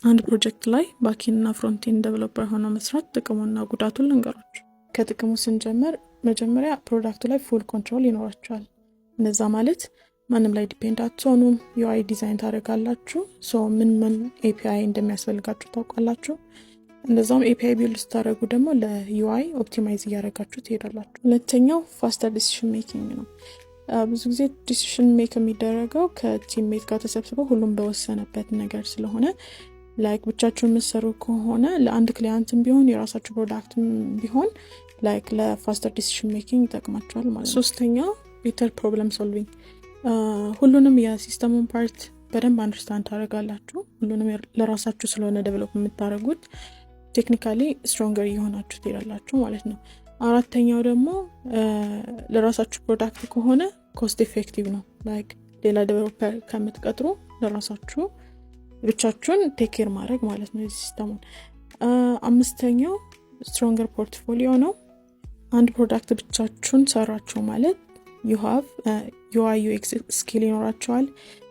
አንድ ፕሮጀክት ላይ ባክኤንድ እና ፍሮንቴንድ ዴቨሎፐር ሆኖ መስራት ጥቅሙና ጉዳቱን ልንገራችሁ። ከጥቅሙ ስንጀምር መጀመሪያ ፕሮዳክቱ ላይ ፉል ኮንትሮል ይኖራችኋል። እነዛ ማለት ማንም ላይ ዲፔንድ አትሆኑም። ዩአይ ዲዛይን ታደርጋላችሁ። ምን ኤፒአይ እንደሚያስፈልጋችሁ ታውቃላችሁ። እንደዛም ኤፒአይ ቢልድ ስታደርጉ ደግሞ ለዩአይ ኦፕቲማይዝ እያደረጋችሁ ትሄዳላችሁ። ሁለተኛው ፋስተር ዲሲሽን ሜኪንግ ነው። ብዙ ጊዜ ዲሲሽን ሜክ የሚደረገው ከቲምሜት ጋር ተሰብስበው ሁሉም በወሰነበት ነገር ስለሆነ ላይክ ብቻችሁን የምትሰሩ ከሆነ ለአንድ ክሊያንትም ቢሆን የራሳችሁ ፕሮዳክትም ቢሆን ላይክ ለፋስተር ዲሲሽን ሜኪንግ ይጠቅማችኋል ማለት ነው። ሶስተኛው ቤተር ፕሮብለም ሶልቪንግ፣ ሁሉንም የሲስተሙን ፓርት በደንብ አንደርስታንድ ታደርጋላችሁ። ሁሉንም ለራሳችሁ ስለሆነ ዴቨሎፕ የምታደርጉት ቴክኒካሊ ስትሮንገር እየሆናችሁ ትሄዳላችሁ ማለት ነው። አራተኛው ደግሞ ለራሳችሁ ፕሮዳክት ከሆነ ኮስት ኤፌክቲቭ ነው። ላይክ ሌላ ዴቨሎፐር ከምትቀጥሩ ለራሳችሁ ብቻችሁን ቴክ ኬር ማድረግ ማለት ነው ሲስተሙን። አምስተኛው ስትሮንገር ፖርትፎሊዮ ነው። አንድ ፕሮዳክት ብቻችሁን ሰራችሁ ማለት you have UI UX ስኪል ይኖራችኋል፣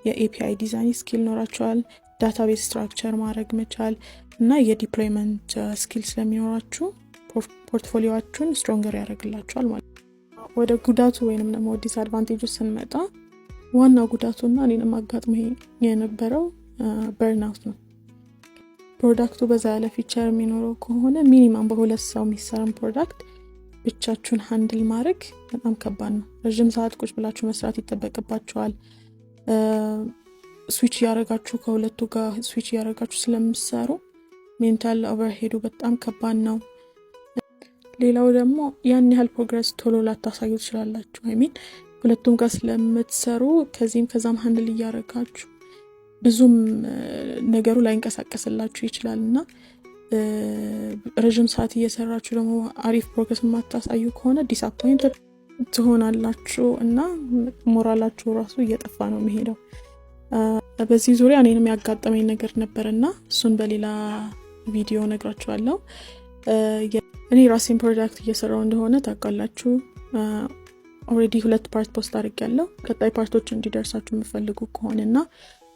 የኤፒአይ ዲዛይን ስኪል ይኖራችኋል፣ ዳታቤዝ ስትራክቸር ማድረግ መቻል እና የዲፕሎይመንት ስኪል ስለሚኖራችሁ ፖርትፎሊዮአችሁን ስትሮንገር ያደርግላችኋል ማለት ነው። ወደ ጉዳቱ ወይንም ደግሞ ዲስአድቫንቴጁ ስንመጣ ዋና ጉዳቱና እኔንም አጋጥሞ የነበረው በርናውት ነው። ፕሮዳክቱ በዛ ያለ ፊቸር የሚኖረው ከሆነ ሚኒማም በሁለት ሰው የሚሰራን ፕሮዳክት ብቻችሁን ሃንድል ማድረግ በጣም ከባድ ነው። ረጅም ሰዓት ቁጭ ብላችሁ መስራት ይጠበቅባችኋል። ስዊች ያደረጋችሁ ከሁለቱ ጋር ስዊች ያደረጋችሁ ስለምትሰሩ ሜንታል ኦቨርሄዱ በጣም ከባድ ነው። ሌላው ደግሞ ያን ያህል ፕሮግረስ ቶሎ ላታሳዩ ትችላላችሁ። ሁለቱም ጋር ስለምትሰሩ ከዚህም ከዛም ሃንድል እያደረጋችሁ ብዙም ነገሩ ላይ እንቀሳቀስላችሁ ይችላልና ረጅም ሰዓት እየሰራችሁ ደግሞ አሪፍ ፕሮግረስ ማታሳዩ ከሆነ ዲስአፖይንት ትሆናላችሁ እና ሞራላችሁ ራሱ እየጠፋ ነው የሚሄደው። በዚህ ዙሪያ እኔንም ያጋጠመኝ ነገር ነበርና እሱን በሌላ ቪዲዮ ነግራችኋለሁ። እኔ ራሴን ፕሮዳክት እየሰራው እንደሆነ ታውቃላችሁ። ኦሬዲ 2 ፓርት ፖስት አድርጌያለሁ። ቀጣይ ፓርቶች እንዲደርሳችሁ የምትፈልጉ ከሆነና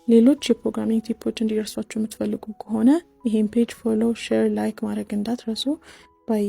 ሌሎች የፕሮግራሚንግ ቲፖች እንዲደርሷችሁ የምትፈልጉ ከሆነ ይሄን ፔጅ ፎሎ፣ ሼር፣ ላይክ ማድረግ እንዳትረሱ። ባይ